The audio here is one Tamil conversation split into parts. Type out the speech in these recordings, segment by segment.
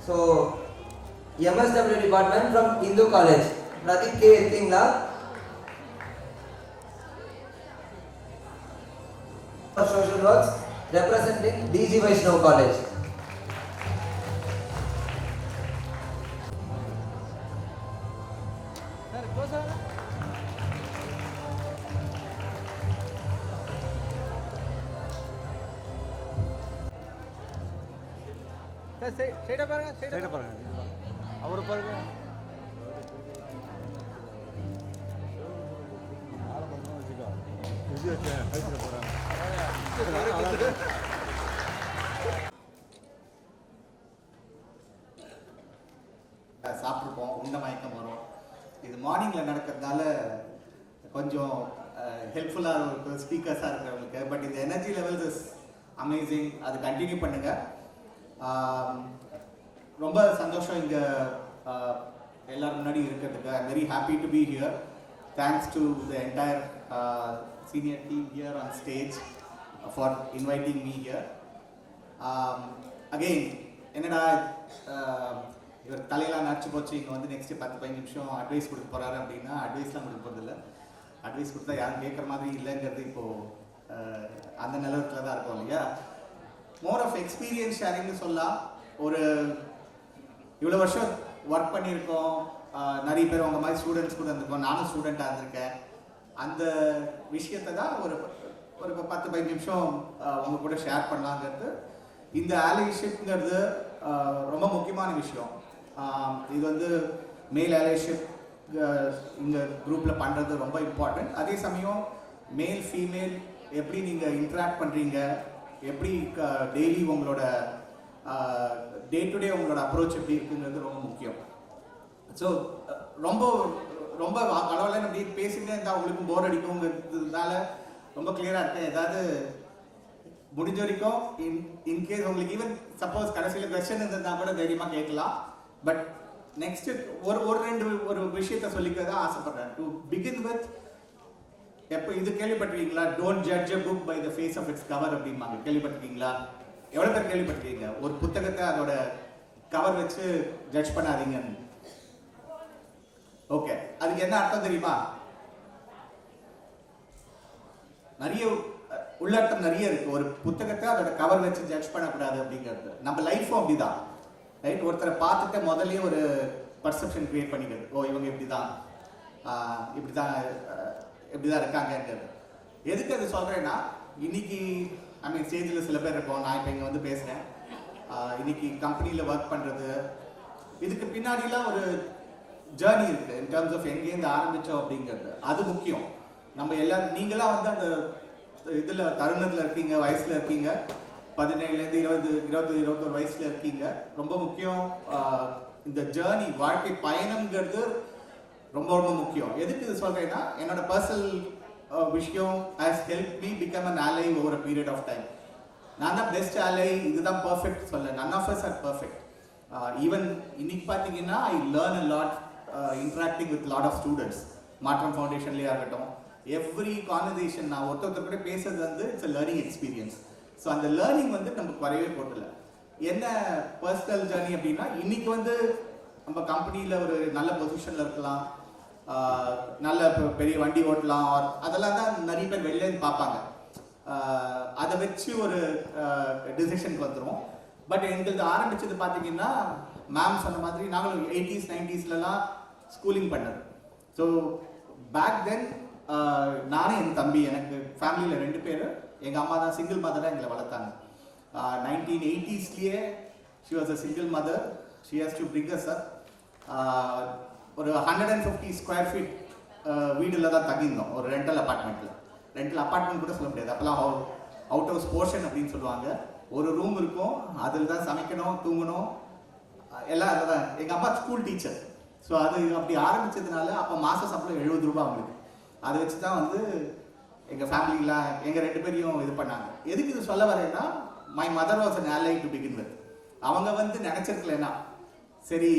So, MSW department from Hindu College. Pratik K. Tingla. For social works representing DG Vaishnav College. சாப்பிட்ருப்போம், உண்ட மயக்கம் வரும். இது மார்னிங்கில் நடக்கிறதுனால கொஞ்சம் ஹெல்ப்ஃபுல்லாக இருக்கும் ஸ்பீக்கர்ஸாக இருக்கிறவங்களுக்கு. பட் இந்த எனர்ஜி லெவல்ஸ் இஸ் அமேசிங். அது கண்டினியூ பண்ணுங்கள். ரொம்ப சந்தோஷம் இங்கே எல்லாரும் முன்னாடி இருக்கிறதுக்கு. I am very happy to be here. Thanks to the entire senior team here on stage for inviting me here. Again, என்னடா இவர் தலையெல்லாம் நடிச்சு போச்சு, இங்கே வந்து நெக்ஸ்ட் 10-15 நிமிஷம் அட்வைஸ் கொடுக்க போகிறாரு அப்படின்னா அட்வைஸ்லாம் கொடுக்க போகிறதில்ல. அட்வைஸ் கொடுத்தா யாரும் கேட்குற மாதிரி இல்லைங்கிறது இப்போது அந்த நிலவரத்தில் தான் இருக்கும் இல்லையா. மோர் ஆஃப் எக்ஸ்பீரியன்ஸ் ஷேரிங்னு சொல்லலாம். ஒரு இவ்வளோ வருஷம் ஒர்க் பண்ணியிருக்கோம், நிறைய பேர் அவங்க மாதிரி ஸ்டூடெண்ட்ஸ் கூட இருந்திருக்கோம், நானும் ஸ்டூடெண்ட்டாக இருந்திருக்கேன். அந்த விஷயத்தை தான் ஒரு 10-15 நிமிஷம் உங்க கூட ஷேர் பண்ணலாங்கிறது. இந்த ஆலிஷிப்ங்கிறது ரொம்ப முக்கியமான விஷயம். இது வந்து மேல் ஆலிஷிப் இந்த குரூப்பில் பண்ணுறது ரொம்ப இம்பார்ட்டன்ட். அதே சமயம் மேல் ஃபீமேல் எப்படி நீங்கள் இன்ட்ராக்ட் பண்ணுறீங்க, எப்படி டெய்லி உங்களோட டே டு டே உங்களோட அப்ரோச் எப்படி இருக்குங்கிறது ரொம்ப முக்கியம். ஸோ ரொம்ப ரொம்ப அளவில் அப்படி பேசிகிட்டே இருந்தால் அவங்களுக்கும் போர் அடிக்குங்கிறதுனால ரொம்ப கிளியராக இருக்கேன். ஏதாவது முடிஞ்ச வரைக்கும் இன்கேஸ் உங்களுக்கு ஈவன் சப்போஸ் கடைசியில் கொஸ்டின் இருந்திருந்தால் கூட தைரியமாக கேட்கலாம். பட் நெக்ஸ்ட் ஒரு விஷயத்த சொல்லிக்கிறதா ஆசைப்படுறேன். டு பிகின் வித், எப்போ இது கேள்விப்பட்டிருக்கீங்களா, don't judge a book by the face of its cover அப்படிம்பாங்க. கேள்விப்பட்டிருக்கீங்களா? எவ்வளோ பேர் கேள்விப்பட்டிருக்கீங்க? ஒரு புத்தகத்தை அதோட கவர் வச்சு ஜட்ஜ் பண்ணாதீங்கன்னு. ஓகே, அதுக்கு என்ன அர்த்தம் தெரியுமா? நிறைய உள்ளர்த்தம் நிறைய இருக்கு. ஒரு புத்தகத்தை அதோட கவர் வச்சு ஜட்ஜ் பண்ணக்கூடாது அப்படிங்கிறது. நம்ம லைஃப்பும் அப்படிதான், ரைட்? ஒருத்தரை பார்த்துட்டு முதல்லயே ஒரு பர்செப்ஷன் கிரியேட் பண்ணிக்கிறது. ஓ, இவங்க இப்படிதான் இருக்காங்கிறது. எதுக்கு அது சொல்றேன்னா, இன்னைக்கு ஸ்டேஜில் சில பேர் இருக்கோம், நான் இப்போ இங்கே வந்து பேசுகிறேன். இன்னைக்கு கம்பெனியில் ஒர்க் பண்ணுறது, இதுக்கு பின்னாடிலாம் ஒரு ஜேர்னி இருக்குது இன் டர்ம்ஸ் ஆஃப் எங்கேருந்து ஆரம்பித்தோம் அப்படிங்கிறது. அது முக்கியம். நம்ம எல்லாரும் நீங்களாம் வந்து அந்த இதில் தருணத்தில் இருக்கீங்க, வயசில் இருக்கீங்க, 17லேருந்து 20-21 வயசில் இருக்கீங்க. ரொம்ப முக்கியம். இந்த ஜேர்னி, வாழ்க்கை பயணம்ங்கிறது ரொம்ப ரொம்ப முக்கியம். எதுக்கு இது சொல்கிறேன்னா, என்னோட பர்சனல் விஷயம் has help me become an ally over a period of time. நான் தான் பெஸ்ட் ஆலை, இதுதான் பர்ஃபெக்ட் சொல்ல. None of us are perfect. Even இன்னைக்கு பார்த்தீங்கன்னா I learn a lot interacting with lot of students. மாற்றம் ஃபவுண்டேஷன்லேயே இருக்கட்டும், எவ்ரி கான்வர்சேஷன் நான் ஒருத்தர் கூட பேசுறது வந்து it's a learning experience. So அந்த லேர்னிங் வந்து நம்ம குறையவே போட்டல. என்ன பர்சனல் ஜேர்னி அப்படின்னா, இன்னைக்கு வந்து நம்ம கம்பெனியில் ஒரு நல்ல பொசிஷனில் இருக்கலாம், நல்ல பெரிய வண்டி ஓட்டலாம், அதெல்லாம் தான் நிறைய பேர் வெளிலேருந்து பார்ப்பாங்க. அதை வச்சு ஒரு டிசிஷனுக்கு வந்துடும். பட் எங்களுக்கு ஆரம்பிச்சது பார்த்தீங்கன்னா, மேம் சொன்ன மாதிரி நாங்களும் 80s 90sலாம் ஸ்கூலிங் பண்ணது. ஸோ பேக் தென் நானும் என் தம்பி, எனக்கு ஃபேமிலியில் 2 பேர், எங்கள் அம்மா தான் சிங்கிள் மதராக எங்களை வளர்த்தாங்க. 1980sலேயே she was a single mother. She has to bring us up. ஒரு 150 ஸ்கொயர் ஃபீட் வீடில் தான் தங்கியிருந்தோம், ஒரு ரெண்டல் அப்பார்ட்மெண்ட் கூட சொல்ல முடியாது. அப்போல்லாம் அவுட் ஹவுஸ் போர்ஷன் அப்படின்னு சொல்லுவாங்க. ஒரு ரூம் இருக்கும், அதில் தான் சமைக்கணும், தூங்கணும், எல்லாம் அதில் தான். எங்கள் அப்பா ஸ்கூல் டீச்சர். ஸோ அது அப்படி ஆரம்பித்ததுனால அப்போ மாத சம்பளம் 70 ரூபா அவங்களுக்கு. அதை வச்சு தான் வந்து எங்கள் ஃபேமிலிலாம் எங்கள் 2 பேரையும் இது பண்ணாங்க. எதுக்கு இது சொல்ல வரேன்னா, மை மதர் வாஸ் அன் ஆலை டு பிகின் வித். அவங்க வந்து நினச்சிருக்கலன்னா, சரி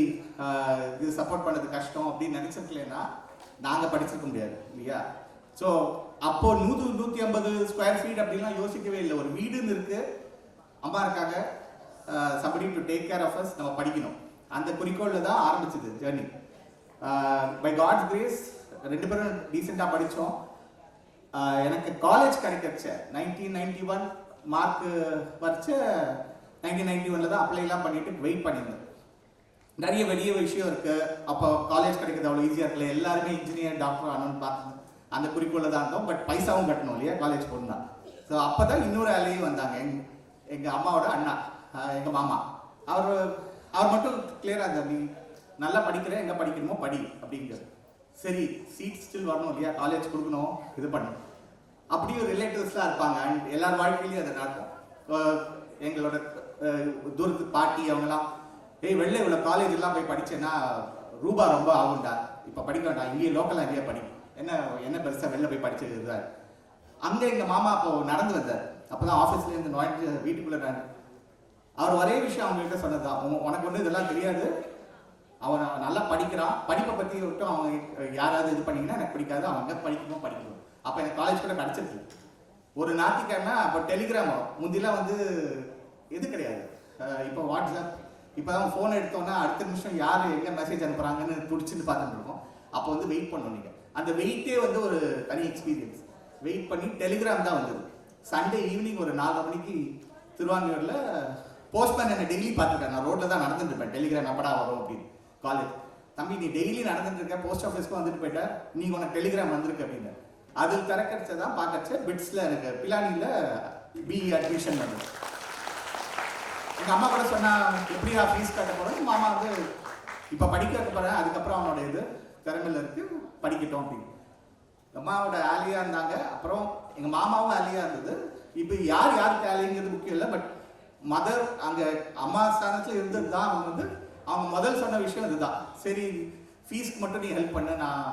இது சப்போர்ட் பண்ணது கஷ்டம் அப்படின்னு நினச்சிருக்கலன்னா நாங்கள் படிச்சிருக்க முடியாது இல்லையா. ஸோ அப்போ 100-150 ஸ்கொயர் ஃபீட் அப்படிலாம் யோசிக்கவே இல்லை. ஒரு வீடுன்னு இருக்கு, அம்மா இருக்காங்க, somebody to take care of us, நம்ம படிக்கணும். அந்த குறிக்கோளில் தான் ஆரம்பிச்சது ஜேர்னி. பை காட்ஸ் கிரேஸ் 2 பேரும் டீசெண்டாக படித்தோம். எனக்கு காலேஜ் கிடைக்கச்ச 1991 மார்க் வரைச்ச 1991 தான் அப்ளைலாம் பண்ணிட்டு வெயிட் பண்ணியிருந்தேன். நிறைய வெளிய விஷயம் இருக்கு. அப்போ காலேஜ் கிடைக்கிறது அவ்வளோ ஈஸியாக இருக்கல. எல்லாருமே இன்ஜினியர் டாக்டர் ஆனோன்னு பார்த்து அந்த குறிக்கோளில் தான் இருந்தோம். பட் பைசாவும் கட்டணும் இல்லையா, காலேஜ் போகணும். ஸோ அப்போ தான் இன்னொரு ஆளையும் வந்தாங்க, எங்கள் அம்மாவோட அண்ணா, எங்கள் மாமா. அவர் மட்டும் கிளியராக இருந்தார், நீ நல்லா படிக்கிற, எங்கே படிக்கணுமோ படி அப்படிங்கிறது. சரி, சீட் ஸ்டில் வரணும் இல்லையா, காலேஜ் கொடுக்கணும், இது பண்ணணும். அப்படி ஒரு ரிலேட்டிவ்ஸ்லாம் இருப்பாங்க. அண்ட் எல்லார் வாழ்க்கையிலையும் அதை நடக்கும். எங்களோட தூரத்து பாட்டி அவங்கலாம், வெளில இவ்வளோ காலேஜ் எல்லாம் போய் படிச்சேன்னா ரூபா ரொம்ப ஆகும்டா, இப்போ படிக்க வேண்டாம், இங்கேயே லோக்கலாக எங்கேயா படி, என்ன பெருசாக வெளில போய் படிச்சது இருந்தார். அங்கே எங்கள் மாமா அப்போ நடந்து வந்தார். அப்போ தான் ஆஃபீஸ்லேருந்து நுழைஞ்சு வீட்டுக்குள்ளே நான் அவர் ஒரே விஷயம் அவங்ககிட்ட சொன்னதுதான், உனக்கு ஒன்றும் இதெல்லாம் தெரியாது, அவன் நல்லா படிக்கிறான், படிப்பை பற்றி விட்டும் அவங்க யாராவது இது பண்ணிங்கன்னா எனக்கு பிடிக்காது, அவங்க படிக்கணும். அப்போ எனக்கு காலேஜ் கூட கிடச்சிருக்கு. ஒரு ஞாயிற்றுக்கிழமை அப்போ டெலிகிராம் முந்திலாம் வந்து இது கிடையாது, இப்போ வாட்ஸ்அப், இப்போ தான் ஃபோன் எடுத்தோன்னா அடுத்த நிமிஷம் யார் எங்கே மெசேஜ் அனுப்புகிறாங்கன்னு துடிச்சுட்டு பார்த்துட்டு இருக்கோம். அப்போ வந்து வெயிட் பண்ணணும். நீங்கள் அந்த வெயிட்டே வந்து ஒரு தனி எக்ஸ்பீரியன்ஸ். வெயிட் பண்ணி டெலிகிராம் தான் வந்தது. சண்டே ஈவினிங் ஒரு 4 மணிக்கு திருவாங்கூரில் போஸ்ட்மேன் என்னை டெய்லி பார்த்துருக்கேன். நான் ரோட்டில் தான் நடந்துட்டு இருப்பேன், டெலிகிராம் எப்படா வரும் அப்படின்னு. காலேஜ் தம்பி நீ டெய்லி நடந்துட்டு இருக்க, போஸ்ட் ஆஃபீஸ்க்கு வந்துட்டு போயிட்ட, நீ உனக்கு டெலிகிராம் வந்திருக்கு அப்படின்னு. அதில் திறக்கடிச்சதான் பார்க்கச்ச பிட்ஸில் எனக்கு பிலானியில் பிஇ அட்மிஷன் பண்ணது. எங்கள் அம்மா கூட சொன்னால் எப்படியா ஃபீஸ் கட்ட போகிறோம், மாமா வந்து இப்போ படிக்க வைக்க போகிறேன், அதுக்கப்புறம் அவனோட இது திறமையில் இருக்குது, படிக்கட்டும் அப்படின்னு. அம்மாவோட ஆலியாக இருந்தாங்க. அப்புறம் எங்கள் மாமாவும் ஆலியாக இருந்தது. இப்போ யாருக்கு ஆலிங்கிறது முக்கியம் இல்லை, பட் மதர் அங்கே அம்மா ஸ்தானத்தில் இருந்தது தான். அவங்க முதல் சொன்ன விஷயம் இதுதான், சரி ஃபீஸ்க்கு மட்டும் நீ ஹெல்ப் பண்ணு, நான்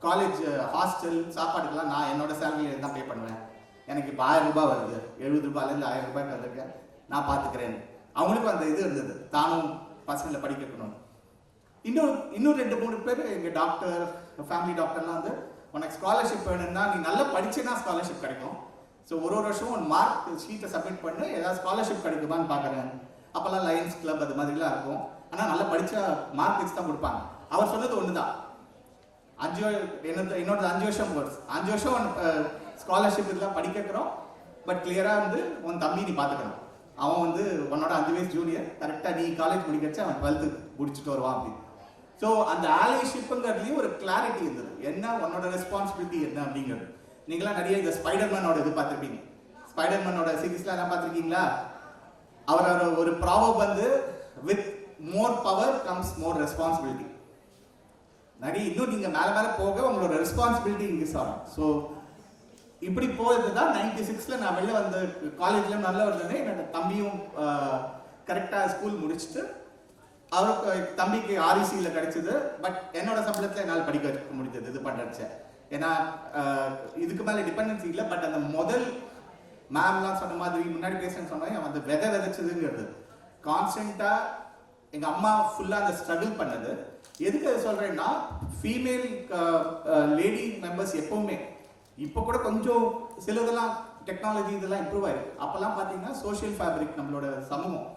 காலேஜ் ஹாஸ்டல் சாப்பாடுக்கெல்லாம் நான் என்னோட சேலரியில் தான் பே பண்ணுவேன், எனக்கு இப்போ 1000 ரூபாய் வருது, 70 ரூபாயிலேருந்து 1000 ரூபாய்க்கு வந்துருக்கேன், நான் பார்த்துக்கிறேன். அவங்களுக்கும் அந்த இது இருந்தது, தானும் பசங்களை படிக்க வைக்கணும். இன்னும் 2-3 பேர் எங்கள் டாக்டர், ஃபேமிலி டாக்டர்லாம் வந்து உனக்கு ஸ்காலர்ஷிப் வேணும்னா நீ நல்லா படிச்சுன்னா ஸ்காலர்ஷிப் கிடைக்கும், ஸோ ஒரு வருஷம் ஒரு மார்க் ஷீட்டை சப்மிட் பண்ணு, ஏதாவது ஸ்காலர்ஷிப் கிடைக்குமான்னு பார்க்குறேன். அப்போல்லாம் லயன்ஸ் கிளப் அது மாதிரிலாம் இருக்கும். ஆனால் நல்லா படித்தா மார்க் வச்சு தான் கொடுப்பாங்க. அவர் சொன்னது ஒன்று தான், என்னோட 5 வருஷம் கோர்ஸ், 5 வருஷம் ஸ்காலர்ஷிப் இதெல்லாம் படிக்க வைக்கிறோம், பட் கிளியராக வந்து உன் தம்பி நீ பார்த்துக்கணும், அவன் வந்து உன்னோட 5 வயசு ஜூனியர், கரெக்டாக நீ காலேஜ் முடிக்கச்சு அவன் 12th முடிச்சுட்டு வருவான் அப்படின்னு. ஸோ அந்த ஆலைஷிப்புங்கிறதுலையும் ஒரு கிளாரிட்டி இருந்தது, என்ன உன்னோட ரெஸ்பான்சிபிலிட்டி என்ன அப்படிங்கிறது. நீங்களாம் நிறைய இந்த ஸ்பைடர்மேனோட இது பார்த்துருப்பீங்க, ஸ்பைடர்மேனோட சீரீஸ்லாம் எல்லாம் பார்த்துருக்கீங்களா? அவர் ஒரு ப்ராவர்ப் வந்து, with more power comes more responsibility. நிறைய இன்னும் நீங்கள் மேலே போக உங்களோட ரெஸ்பான்சிபிலிட்டி இன்க்ரீஸ் ஆகும். ஸோ இப்படி போகிறது தான் 96ல் நான் வெளில வந்து காலேஜில் நல்லா இருந்தது. என்னோட தம்பியும் கரெக்டாக ஸ்கூல் முடிச்சுட்டு, அவருக்கு தம்பிக்கு ஆர்இசியில் கிடைச்சிது. பட் என்னோட சம்பளத்தில் என்னால் படிக்க வைக்க முடிஞ்சது இது பண்ணுறச்ச. ஏன்னா இதுக்கு மேலே டிபெண்டன்சி இல்லை. பட் அந்த முதல் மேம்லாம் சொன்ன மாதிரி முன்னாடி பேசுன்னு சொன்னாங்க, அவன் அந்த விதைச்சதுங்கிறது கான்ஸ்டண்ட்டாக எங்கள் அம்மா ஃபுல்லாக அந்த ஸ்ட்ரகிள் பண்ணது. எதுக்கு அதை சொல்கிறேன்னா, ஃபீமேல் லேடி மெம்பர்ஸ் எப்போவுமே, இப்போ கூட கொஞ்சம் சிலதெல்லாம் டெக்னாலஜி இதெல்லாம் இம்ப்ரூவ் ஆயிருக்கு. அப்போல்லாம் பார்த்தீங்கன்னா சோஷியல் ஃபேப்ரிக் நம்மளோட சமூகம்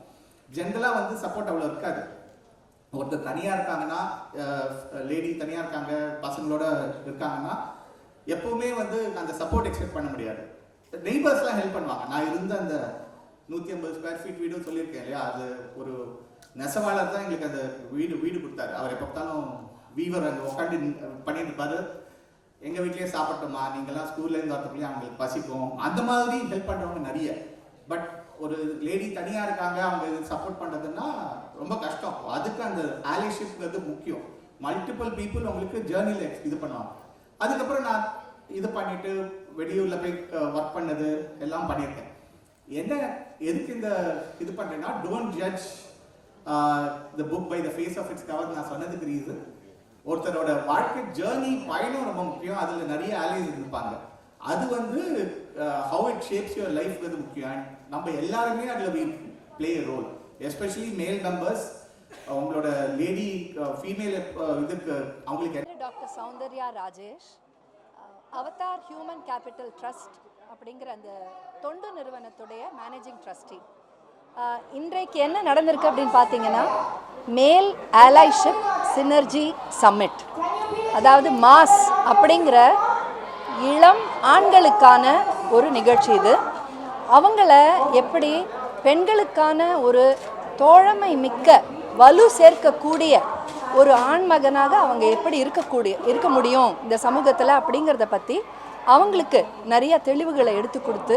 ஜென்ரலாக வந்து சப்போர்ட் அவ்வளோ இருக்காது. ஒருத்தர் தனியாக இருக்காங்கன்னா, லேடி தனியாக இருக்காங்க, பசங்களோட இருக்காங்கன்னா எப்போவுமே வந்து அந்த சப்போர்ட் எக்ஸ்பெக்ட் பண்ண முடியாது. நெய்பர்ஸ்லாம் ஹெல்ப் பண்ணுவாங்க. நான் இருந்த அந்த 150 ஸ்கொயர் ஃபீட் வீடு சொல்லியிருக்கேன் இல்லையா, அது ஒரு நெசவாளர் தான் எங்களுக்கு அந்த வீடு கொடுத்தாரு. அவர் எப்போ பார்த்தாலும் வீவர் அங்கே உட்காந்து பண்ணிட்டு இருப்பாரு. எங்கள் வீட்லேயே சாப்பிட்டோமா, நீங்கள்லாம் ஸ்கூல்லேருந்து வரத்துக்குள்ளேயே அவங்களுக்கு பசிக்கும், அந்த மாதிரி ஹெல்ப் பண்ணுறவங்க நிறைய. பட் ஒரு லேடி தனியாக இருக்காங்க, அவங்க இது சப்போர்ட் பண்ணுறதுன்னா ரொம்ப கஷ்டம். அதுக்கு அந்த ஆலிஷிப்ங்கிறது முக்கியம். மல்டிபிள் பீப்புள் உங்களுக்கு ஜேர்னியில் இது பண்ணுவாங்க. அதுக்கப்புறம் நான் இது பண்ணிட்டு வெளியூரில் போய் ஒர்க் பண்ணது எல்லாம் பண்ணியிருக்கேன். என்ன எதுக்கு இந்த இது பண்ணுறேன்னா, don't judge the book by the face of its cover நான் சொன்னதுக்கு ரீசன், ஒருத்தரோட வாழ்க்கை ஜேர்னி பயணம் ரொம்ப முக்கியம். அதில் நிறைய ஆலிஸ் இருப்பாங்க. அது வந்து how it shapes your life வந்து முக்கியம். நம்ம எல்லாருமே அதில் பிளே ரோல், எஸ்பெஷலி மேல் மெம்பர்ஸ். உங்களோட லேடி ஃபீமேல் இதுக்கு அவங்களுக்கு doctor Soundarya Rajesh, Avatar human capital trust அப்படிங்கிற அந்த தொண்டு நிறுவனத்துடைய மேனேஜிங் ட்ரஸ்டி. இன்றைக்கு என்ன நடந்திருக்கு அப்படின்னு பார்த்தீங்கன்னா, மேல் ஆலைஷிப் சினர்ஜி சம்மிட், அதாவது மாஸ் அப்படிங்கிற இளம் ஆண்களுக்கான ஒரு நிகழ்ச்சி இது. அவங்கள எப்படி பெண்களுக்கான ஒரு தோழமை மிக்க வலு சேர்க்கக்கூடிய ஒரு ஆண்மகனாக அவங்க எப்படி இருக்க முடியும் இந்த சமூகத்தில் அப்படிங்கிறத பற்றி அவங்களுக்கு நிறைய தெளிவுகளை எடுத்து கொடுத்து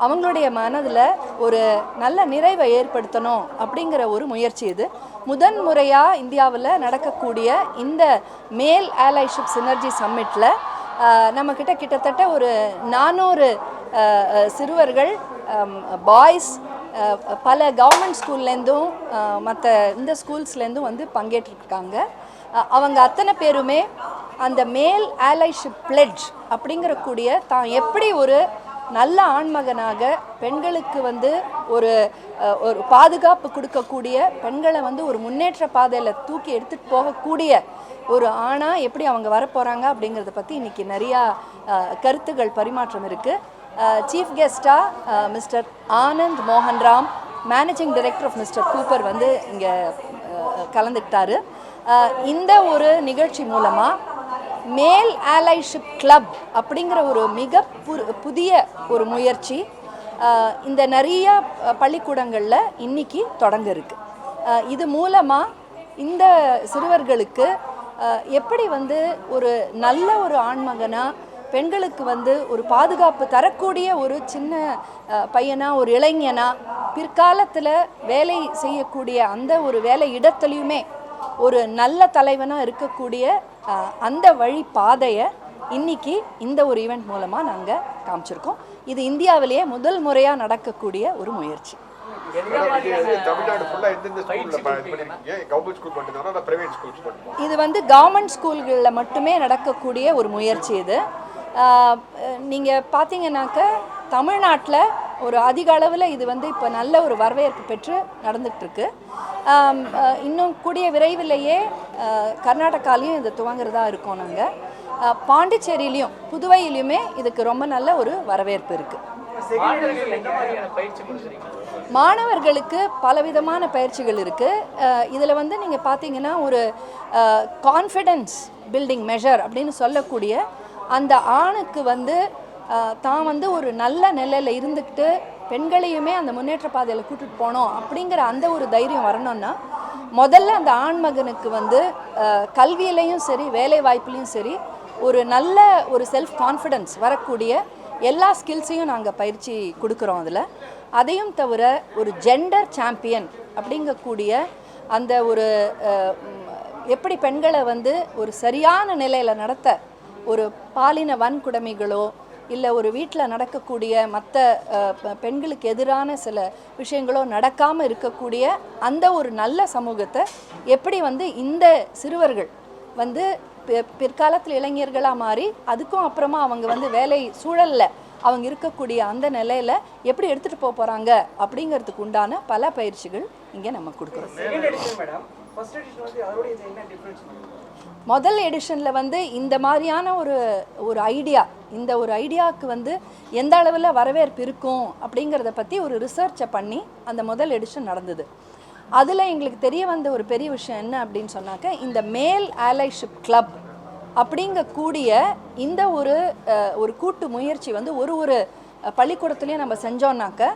அவங்களுடைய மனதில் ஒரு நல்ல நிறைவை ஏற்படுத்தணும் அப்படிங்கிற ஒரு முயற்சி இது. முதன்முறையாக இந்தியாவில் நடக்கக்கூடிய இந்த மேல் ஆலைஷிப் சினர்ஜி சம்மிட்டில் நம்மக்கிட்ட கிட்டத்தட்ட ஒரு 400 சிறுவர்கள், பாய்ஸ், பல கவர்மெண்ட் ஸ்கூல்லேருந்தும் மற்ற இந்த ஸ்கூல்ஸ்லேருந்தும் வந்து பங்கேற்றிருக்காங்க. அவங்க அத்தனை பேருமே அந்த மேல் ஆலைஷிப் பிளெட்ஜ் அப்படிங்கிற கூடிய தான் எப்படி ஒரு நல்ல ஆண்மகனாக பெண்களுக்கு வந்து ஒரு பாதுகாப்பு கொடுக்கக்கூடிய, பெண்களை வந்து ஒரு முன்னேற்ற பாதையில் தூக்கி எடுத்துகிட்டு போகக்கூடிய ஒரு ஆணாக எப்படி அவங்க வரப்போகிறாங்க அப்படிங்கிறத பற்றி இன்றைக்கி நிறையா கருத்துகள் பரிமாற்றம் இருக்குது. சீஃப் கெஸ்ட்டாக mister Anand Mohanram, managing director of mister Cooper வந்து இங்கே கலந்துக்கிட்டாரு. இந்த ஒரு நிகழ்ச்சி மூலமாக மேல் ஆலைஷிப் கிளப் அப்படிங்கிற ஒரு மிக புதிய ஒரு முயற்சி இந்த நிறைய பள்ளிக்கூடங்களில் இன்றைக்கி தொடங்க இருக்கு. இது மூலமாக இந்த சிறுவர்களுக்கு எப்படி வந்து ஒரு நல்ல ஒரு ஆண்மகனாக பெண்களுக்கு வந்து ஒரு பாதுகாப்பு தரக்கூடிய ஒரு சின்ன பையனாக, ஒரு இளைஞனாக பிற்காலத்தில் வேலை செய்யக்கூடிய அந்த ஒரு வேலை இடத்துலையுமே ஒரு நல்ல தலைவனாக இருக்கக்கூடிய அந்த வழி பாதையை இன்னைக்கு இந்த ஒரு ஈவெண்ட் மூலமாக நாங்கள் காமிச்சிருக்கோம். இது இந்தியாவிலேயே முதல் முறையாக நடக்கக்கூடிய ஒரு முயற்சி. இது வந்து கவர்மெண்ட் ஸ்கூல்களில் மட்டுமே நடக்கக்கூடிய ஒரு முயற்சி இது. நீங்கள் பார்த்தீங்கன்னாக்க தமிழ்நாட்டில் ஒரு அதிக அளவில் இது வந்து இப்போ நல்ல ஒரு வரவேற்பு பெற்று நடந்துகிட்ருக்கு. இன்னும் கூடிய விரைவிலேயே கர்நாடகாலையும் இது துவங்குறதா இருக்கோம். நாங்கள் பாண்டிச்சேரியிலையும் புதுவையிலையுமே இதுக்கு ரொம்ப நல்ல ஒரு வரவேற்பு இருக்குது. மாணவர்களுக்கு பலவிதமான பயிற்சிகள் இருக்குது. இதில் வந்து நீங்கள் பார்த்தீங்கன்னா ஒரு கான்ஃபிடென்ஸ் பில்டிங் மெஷர் அப்படின்னு சொல்லக்கூடிய அந்த ஆணுக்கு வந்து தான் வந்து ஒரு நல்ல நிலையில் இருந்துக்கிட்டு பெண்களையுமே அந்த முன்னேற்ற பாதையில் கூட்டிகிட்டு போனோம் அப்படிங்கிற அந்த ஒரு தைரியம் வரணும்னா முதல்ல அந்த ஆண்மகனுக்கு வந்து கல்வியிலையும் சரி வேலை வாய்ப்புலையும் சரி ஒரு நல்ல ஒரு செல்ஃப் கான்ஃபிடென்ஸ் வரக்கூடிய எல்லா ஸ்கில்ஸையும் நாங்கள் பயிற்சி கொடுக்குறோம். அதில் அதையும் தவிர ஒரு ஜெண்டர் சாம்பியன் அப்படிங்கக்கூடிய அந்த ஒரு எப்படி பெண்களை வந்து ஒரு சரியான நிலையில் நடத்த ஒரு பாலின வன்கொடுமைகளோ இல்லை ஒரு வீட்டில் நடக்கக்கூடிய மற்ற பெண்களுக்கு எதிரான சில விஷயங்களோ நடக்காமல் இருக்கக்கூடிய அந்த ஒரு நல்ல சமூகத்தை எப்படி வந்து இந்த சிறுவர்கள் வந்து பிற்காலத்தில் இளைஞர்களாக மாறி அதுக்கும் அப்புறமா அவங்க வந்து வேலை சூழலில் அவங்க இருக்கக்கூடிய அந்த நிலையில் எப்படி எடுத்துகிட்டு போக போகிறாங்க அப்படிங்கிறதுக்கு உண்டான பல பயிற்சிகள் இங்கே நம்ம கொடுக்குறோம். முதல் எடிஷனில் வந்து இந்த மாதிரியான ஒரு ஐடியா, இந்த ஒரு ஐடியாவுக்கு வந்து எந்த அளவில் வரவேற்பு இருக்கும் அப்படிங்கிறத பற்றி ஒரு ரிசர்ச்சை பண்ணி அந்த முதல் எடிஷன் நடந்தது. அதில் எங்களுக்கு தெரிய வந்த ஒரு பெரிய விஷயம் என்ன அப்படின்னு சொன்னாக்க, இந்த மேல் ஆலைஷிப் கிளப் அப்படிங்கக்கூடிய இந்த ஒரு கூட்டு முயற்சி வந்து ஒரு பள்ளிக்கூடத்துலேயும் நம்ம செஞ்சோன்னாக்க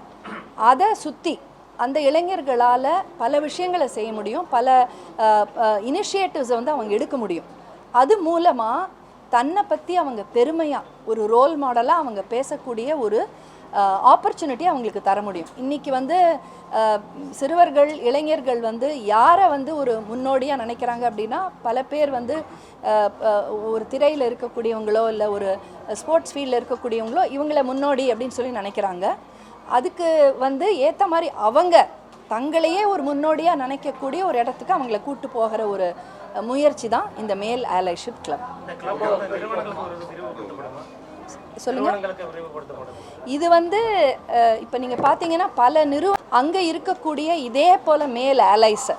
அதை சுற்றி அந்த இளைஞர்களால் பல விஷயங்களை செய்ய முடியும், பல இனிஷியேட்டிவ்ஸை வந்து அவங்க எடுக்க முடியும். அது மூலமாக தன்னை பற்றி அவங்க பெருமையாக ஒரு ரோல் மாடலாக அவங்க பேசக்கூடிய ஒரு ஆப்பர்ச்சுனிட்டி அவங்களுக்கு தர முடியும். இன்றைக்கி வந்து சிறுவர்கள் இளைஞர்கள் வந்து யாரை வந்து ஒரு முன்னோடியாக நினைக்கிறாங்க அப்படின்னா, பல பேர் வந்து ஒரு திரையில் இருக்கக்கூடியவங்களோ இல்லை ஒரு ஸ்போர்ட்ஸ் ஃபீல்டில் இருக்கக்கூடியவங்களோ இவங்கள முன்னோடி அப்படின்னு சொல்லி நினைக்கிறாங்க. அதுக்கு வந்து ஏற்ற மாதிரி அவங்க தங்களையே ஒரு முன்னோடியாக நினைக்கக்கூடிய ஒரு இடத்துக்கு அவங்கள கூட்டு போகிற ஒரு முயற்சி தான் இந்த மேல் ஆலைஷிப் கிளப். சொல்லுங்க. இது வந்து இப்போ நீங்கள் பார்த்தீங்கன்னா பல அங்கே இருக்கக்கூடிய இதே போல் மேல் ஆலைஸை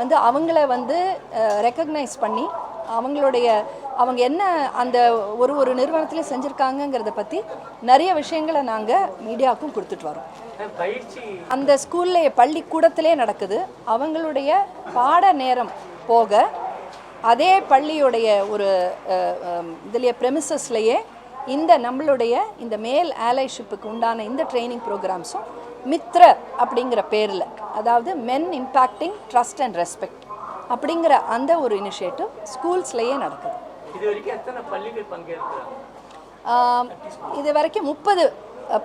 வந்து அவங்கள வந்து ரெக்கக்னைஸ் பண்ணி அவங்க என்ன அந்த ஒரு நிறுவனத்தில் செஞ்சுருக்காங்கங்கிறத பற்றி நிறைய விஷயங்களை நாங்கள் மீடியாவுக்கும் கொடுத்துட்டு வரோம். அந்த ஸ்கூல்ல பள்ளிக்கூடத்திலே நடக்குது. அவங்களுடைய பாட நேரம் போக அதே பள்ளியுடைய ஒரு இதுலேயே ப்ரெமிசஸ்லேயே நம்மளுடைய இந்த மேல் ஆலைஷிப்புக்கு உண்டான இந்த ட்ரைனிங் ப்ரோக்ராம்ஸும் மித்ர அப்படிங்கிற பேரில், அதாவது மென் இம்பேக்டிங் ட்ரஸ்ட் அண்ட் ரெஸ்பெக்ட் அப்படிங்கிற அந்த ஒரு இனிஷியேட்டிவ் ஸ்கூல்ஸ்லேயே நடக்குது. இது வரைக்கும் எத்தனை பள்ளிகள் பங்கேற்கிறாங்க? இது வரைக்கும் 30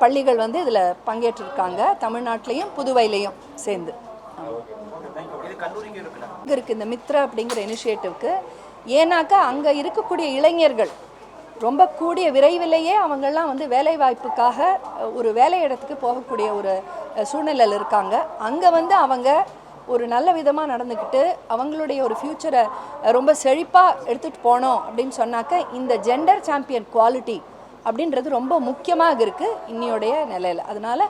பள்ளிகள் வந்து இதில் பங்கேற்றிருக்காங்க, தமிழ்நாட்டிலையும் புதுவையிலையும் சேர்ந்து. இங்கே இருக்குது இந்த மித்ரா அப்படிங்கிற இனிஷியேட்டிவ்க்கு. ஏன்னாக்கா அங்கே இருக்கக்கூடிய இளைஞர்கள் ரொம்ப கூடிய விரைவிலேயே அவங்கெல்லாம் வந்து வேலைவாய்ப்புக்காக ஒரு வேலை இடத்துக்கு போகக்கூடிய ஒரு சூழ்நிலையில் இருக்காங்க. அங்கே வந்து அவங்க ஒரு நல்ல விதமாக நடந்துக்கிட்டு அவங்களுடைய ஒரு ஃப்யூச்சரை ரொம்ப செழிப்பாக எடுத்துகிட்டு போனோம் அப்படின்னு சொன்னாக்க இந்த ஜெண்டர் சாம்பியன் குவாலிட்டி அப்படின்றது ரொம்ப முக்கியமாக இருக்குது இன்னையோடைய நிலையில். அதனால்